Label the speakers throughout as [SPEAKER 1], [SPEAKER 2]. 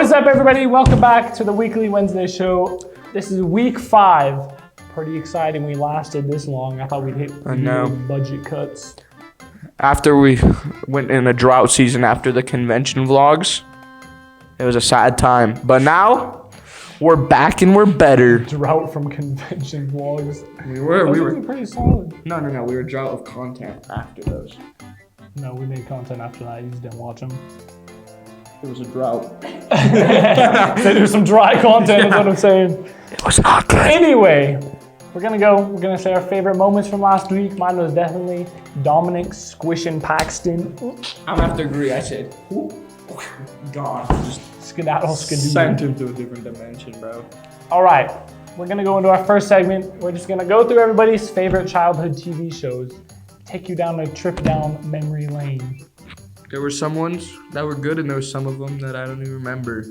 [SPEAKER 1] is up, everybody? Welcome back to the Weekly Wednesday show. This is week 5. Pretty exciting we lasted this long. I thought we'd hit budget cuts.
[SPEAKER 2] After we went in a drought season after the convention vlogs, it was a sad time. But now, we're back and we're better.
[SPEAKER 1] Drought from convention vlogs.
[SPEAKER 2] We were
[SPEAKER 1] pretty solid.
[SPEAKER 2] No. We were drought of content after those.
[SPEAKER 1] No, we made content after that. You just didn't watch them.
[SPEAKER 2] It was a drought.
[SPEAKER 1] There's some dry content, is what I'm saying.
[SPEAKER 2] It was not good.
[SPEAKER 1] Anyway, we're gonna say our favorite moments from last week. Mine was definitely Dominic squishing Paxton.
[SPEAKER 2] I'm gonna have to agree. I said, gone. Just
[SPEAKER 1] skedaddle,
[SPEAKER 2] sent him to a different dimension, bro.
[SPEAKER 1] All right, we're gonna go into our first segment. We're just gonna go through everybody's favorite childhood TV shows, take you down a trip down memory lane.
[SPEAKER 2] There were some ones that were good, and there were some of them that I don't even remember.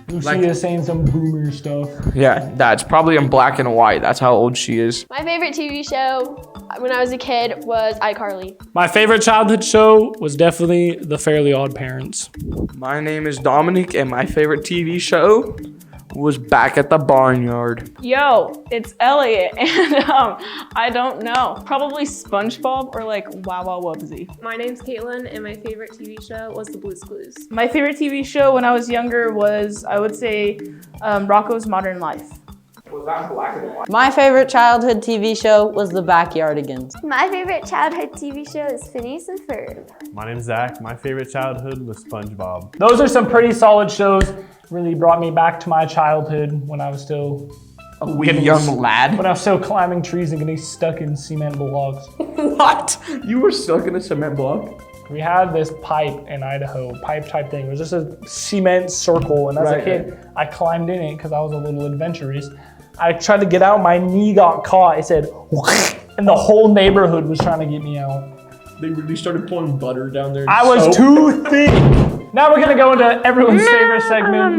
[SPEAKER 1] Lucia's saying some boomer stuff.
[SPEAKER 2] Yeah, that's probably in black and white. That's how old she is.
[SPEAKER 3] My favorite TV show when I was a kid was iCarly.
[SPEAKER 1] My favorite childhood show was definitely The Fairly Odd Parents.
[SPEAKER 2] My name is Dominic, and my favorite TV show was Back at the Barnyard.
[SPEAKER 4] Yo, it's Elliot, and I don't know. Probably SpongeBob or like Wow Wow Wubbsy.
[SPEAKER 5] My name's Caitlin, and my favorite TV show was The Blue's Clues.
[SPEAKER 4] My favorite TV show when I was younger was, I would say, Rocko's Modern Life.
[SPEAKER 2] Was that black and white?
[SPEAKER 6] My favorite childhood TV show was The Backyardigans.
[SPEAKER 3] My favorite childhood TV show is Phineas and Ferb.
[SPEAKER 7] My name's Zach. My favorite childhood was SpongeBob.
[SPEAKER 1] Those are some pretty solid shows. Really brought me back to my childhood when I was still
[SPEAKER 2] A wee young lad.
[SPEAKER 1] When I was still climbing trees and getting stuck in cement blocks.
[SPEAKER 2] What? You were stuck in a cement block?
[SPEAKER 1] We had this pipe in Idaho, pipe type thing. It was just a cement circle, and as a kid, I climbed in it because I was a little adventurous. I tried to get out, my knee got caught. It said, and the whole neighborhood was trying to get me out.
[SPEAKER 2] They really started pouring butter down there.
[SPEAKER 1] I was too thick. Now we're gonna go into everyone's favorite segment.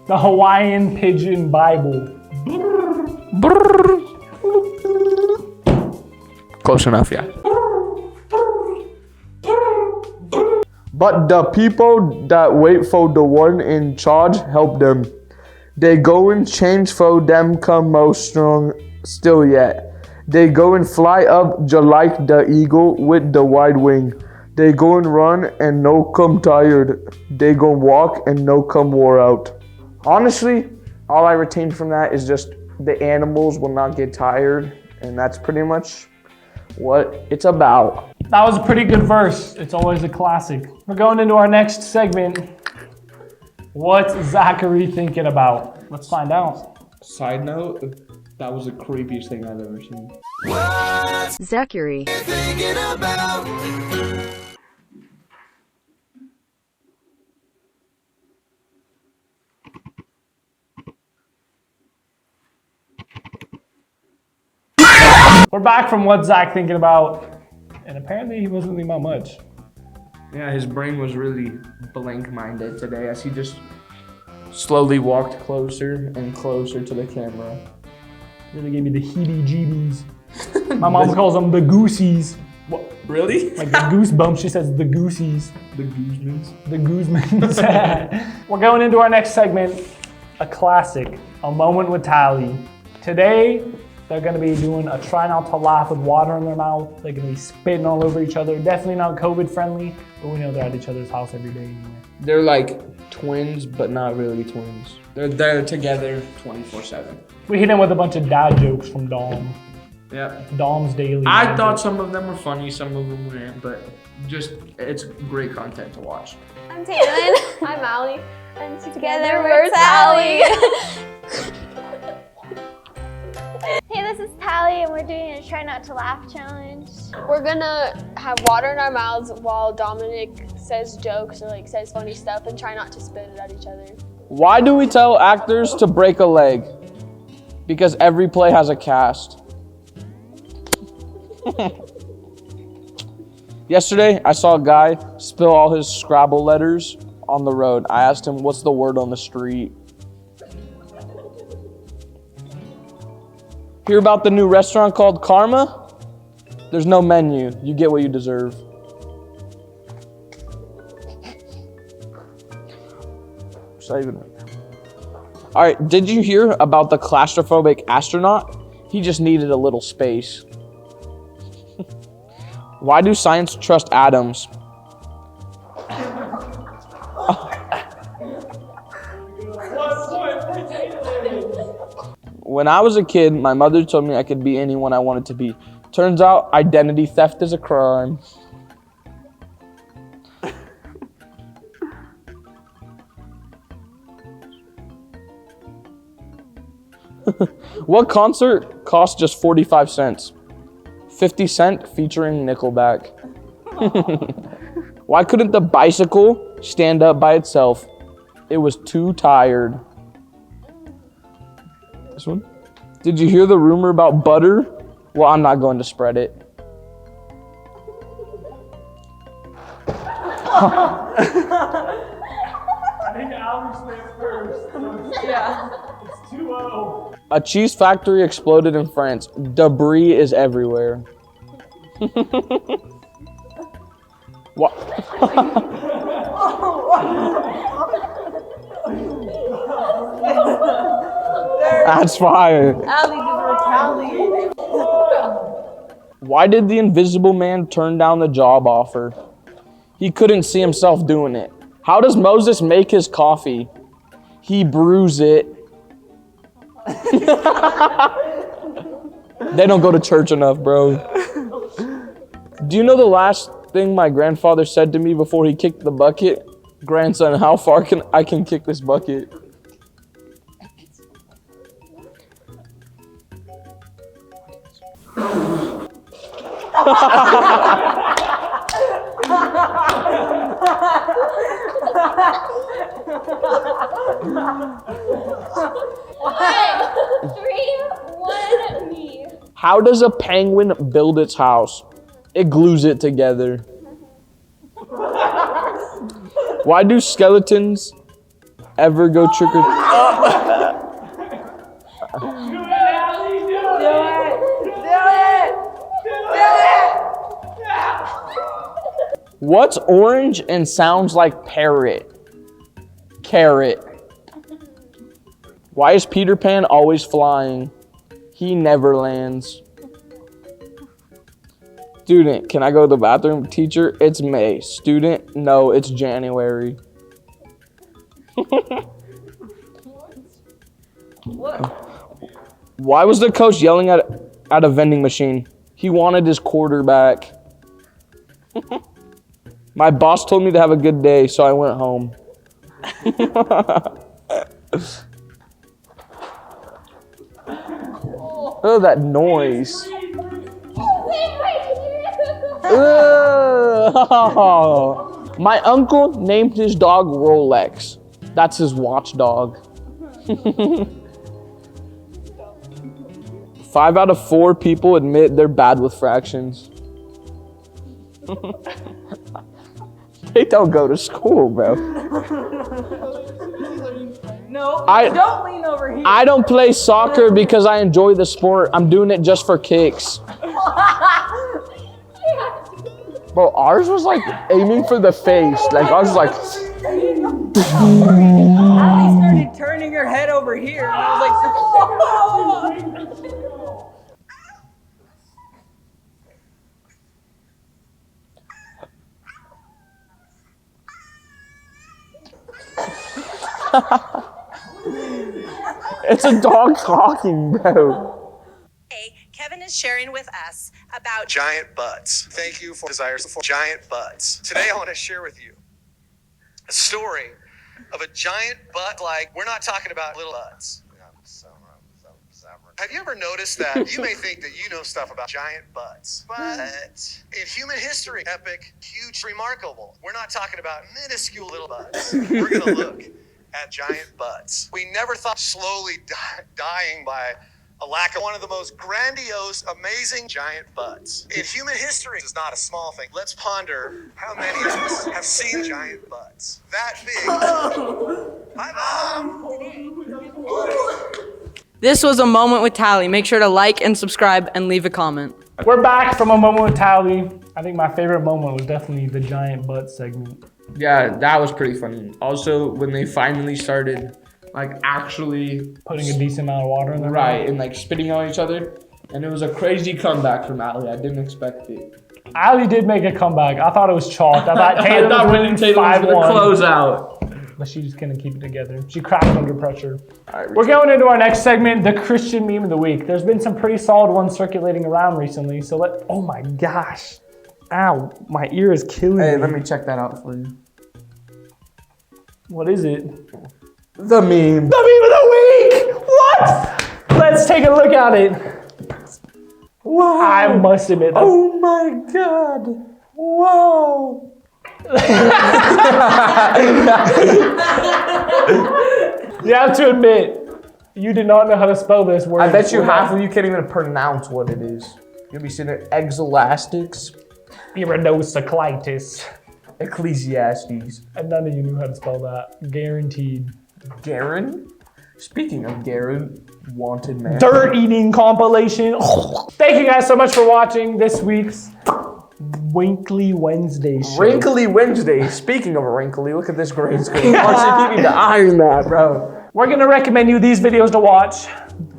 [SPEAKER 1] The Hawaiian Pigeon Bible.
[SPEAKER 2] Close enough, yeah. But the people that wait for the one in charge help them. They go and change for them come most strong still yet. They go and fly up just like the eagle with the wide wing. They go and run and no come tired. They go and walk and no come wore out. Honestly, all I retained from that is just the animals will not get tired, and that's pretty much what it's about.
[SPEAKER 1] That was a pretty good verse. It's always a classic. We're going into our next segment. What's Zachary thinking about? Let's find out.
[SPEAKER 2] Side note, that was the creepiest thing I've ever seen.
[SPEAKER 8] Zachary.
[SPEAKER 1] We're back from What's Zach Thinking About, and apparently he wasn't thinking about much.
[SPEAKER 2] Yeah, his brain was really blank-minded today as he just slowly walked closer and closer to the camera.
[SPEAKER 1] Really gave me the heebie-jeebies. My mom calls them the goosies.
[SPEAKER 2] What? Really?
[SPEAKER 1] Like the goosebumps, she says the goosies.
[SPEAKER 2] The Guzmans.
[SPEAKER 1] The Guzmans. We're going into our next segment, a classic, A Moment with Tally. Today, they're gonna be doing a try not to laugh with water in their mouth. They're gonna be spitting all over each other. Definitely not COVID friendly, but we know they're at each other's house every day anyway.
[SPEAKER 2] They're like twins, but not really twins. They're together 24/7.
[SPEAKER 1] We hit them with a bunch of dad jokes from Dom.
[SPEAKER 2] Yeah.
[SPEAKER 1] Dom's Daily.
[SPEAKER 2] I thought some of them were funny, some of them weren't, but just, it's great content to watch.
[SPEAKER 3] I'm Taylin. I'm Allie. And together we're Tally. Hey, this is Tally, and we're doing a try not to laugh challenge.
[SPEAKER 5] We're gonna have water in our mouths while Dominic says jokes or like says funny stuff and try not to spit it at each other.
[SPEAKER 2] Why do we tell actors to break a leg? Because every play has a cast. Yesterday, I saw a guy spill all his Scrabble letters on the road. I asked him, what's the word on the street? Hear about the new restaurant called Karma? There's no menu. You get what you deserve. saving it. All right, did you hear about the claustrophobic astronaut? He just needed a little space. Why do science trust atoms? When I was a kid, my mother told me I could be anyone I wanted to be. Turns out identity theft is a crime. What concert cost just 45 cents? 50 Cent featuring Nickelback. Why couldn't the bicycle stand up by itself? It was too tired. This one? Did you hear the rumor about butter? Well, I'm not going to spread it.
[SPEAKER 1] I think Alex went first.
[SPEAKER 4] Yeah.
[SPEAKER 1] It's 2-0.
[SPEAKER 2] A cheese factory exploded in France. Debris is everywhere. What? That's fire.
[SPEAKER 6] Allie did retaliate.
[SPEAKER 2] Why did the invisible man turn down the job offer? He couldn't see himself doing it. How does Moses make his coffee? He brews it. They don't go to church enough, bro. Do you know the last thing my grandfather said to me before he kicked the bucket? Grandson, how far can I kick this bucket?
[SPEAKER 3] Three, one, me.
[SPEAKER 2] How does a penguin build its house? It glues it together. Why do skeletons ever go trick or What's orange and sounds like parrot? Carrot. Why is Peter Pan always flying? He never lands. Student, can I go to the bathroom? Teacher, it's May. Student, no, it's January. Why was the coach yelling at a vending machine? He wanted his quarterback. My boss told me to have a good day, so I went home. Oh, that noise. Ugh. My uncle named his dog Rolex. That's his watchdog. 5 out of 4 people admit they're bad with fractions. They don't go to school, bro.
[SPEAKER 6] No,
[SPEAKER 2] I-
[SPEAKER 6] don't lean over here.
[SPEAKER 2] I don't play soccer because I enjoy the sport. I'm doing it just for kicks. Bro, ours was like aiming for the face. Like, I was like,
[SPEAKER 6] Allie started turning her head over here. And I was like,
[SPEAKER 2] it's a dog talking, bro.
[SPEAKER 9] Hey, Kevin is sharing with us about
[SPEAKER 10] giant butts. Thank you for desires for giant butts. Today I want to share with you a story of a giant butt. Like, we're not talking about little butts. Have you ever noticed that you may think that you know stuff about giant butts, but in human history, epic, huge, remarkable. We're not talking about minuscule little butts. We're going to look at giant butts. We never thought slowly dying by a lack of one of the most grandiose, amazing giant butts. In human history, this is not a small thing. Let's ponder how many of us have seen giant butts. That big. Hi, Mom.
[SPEAKER 6] This was A Moment with Tally. Make sure to like and subscribe and leave a comment.
[SPEAKER 1] We're back from A Moment with Tally. I think my favorite moment was definitely the giant butt segment.
[SPEAKER 2] Yeah, that was pretty funny. Also, when they finally started, like, actually
[SPEAKER 1] Putting a decent amount of water in there.
[SPEAKER 2] right and like spitting on each other, and it was a crazy comeback from Ali. I didn't expect it.
[SPEAKER 1] Ali did make a comeback. I thought it was chalked. I thought Taylor was winning
[SPEAKER 2] Taylor was gonna
[SPEAKER 1] 5-1.
[SPEAKER 2] close out.
[SPEAKER 1] But she's just gonna keep it together. She cracked under pressure.
[SPEAKER 2] All right,
[SPEAKER 1] We're going into our next segment, the Christian meme of the week. There's been some pretty solid ones circulating around recently. So oh my gosh. Ow, my ear is killing
[SPEAKER 2] Hey,
[SPEAKER 1] me.
[SPEAKER 2] let me check that out for you.
[SPEAKER 1] What is it?
[SPEAKER 2] The meme.
[SPEAKER 1] The meme of the week! What? Let's take a look at it.
[SPEAKER 2] Wow.
[SPEAKER 1] I must admit.
[SPEAKER 2] Oh my god. Wow.
[SPEAKER 1] You have to admit, you did not know how to spell this word.
[SPEAKER 2] I bet you half of you can't even pronounce what it is. You're gonna be sitting there, exelastics,
[SPEAKER 1] Iridocyclitis.
[SPEAKER 2] Ecclesiastes.
[SPEAKER 1] And none of you knew how to spell that. Guaranteed.
[SPEAKER 2] Garen? Speaking of Garen, wanted man.
[SPEAKER 1] Dirt eating compilation. Thank you guys so much for watching this week's Winkly Wednesday show.
[SPEAKER 2] Wrinkly Wednesday. Speaking of wrinkly, look at this green screen. Honestly, you need to iron that, bro.
[SPEAKER 1] We're gonna recommend you these videos to watch.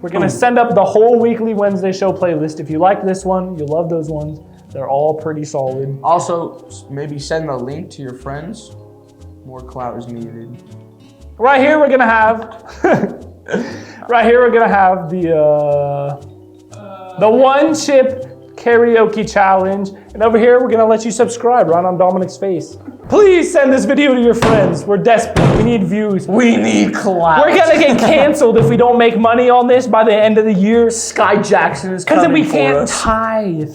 [SPEAKER 1] We're gonna send up the whole Weekly Wednesday show playlist. If you like this one, you'll love those ones. They're all pretty solid.
[SPEAKER 2] Also, maybe send the link to your friends. More clout is needed.
[SPEAKER 1] Right here, we're gonna have. Right here, we're gonna have the one chip karaoke challenge, and over here, we're gonna let you subscribe right on Dominic's face. Please send this video to your friends. We're desperate. We need views.
[SPEAKER 2] We need clout.
[SPEAKER 1] We're gonna get canceled if we don't make money on this by the end of the year.
[SPEAKER 2] Sky Jackson is
[SPEAKER 1] Because
[SPEAKER 2] coming
[SPEAKER 1] then we
[SPEAKER 2] for
[SPEAKER 1] can't
[SPEAKER 2] us.
[SPEAKER 1] tithe.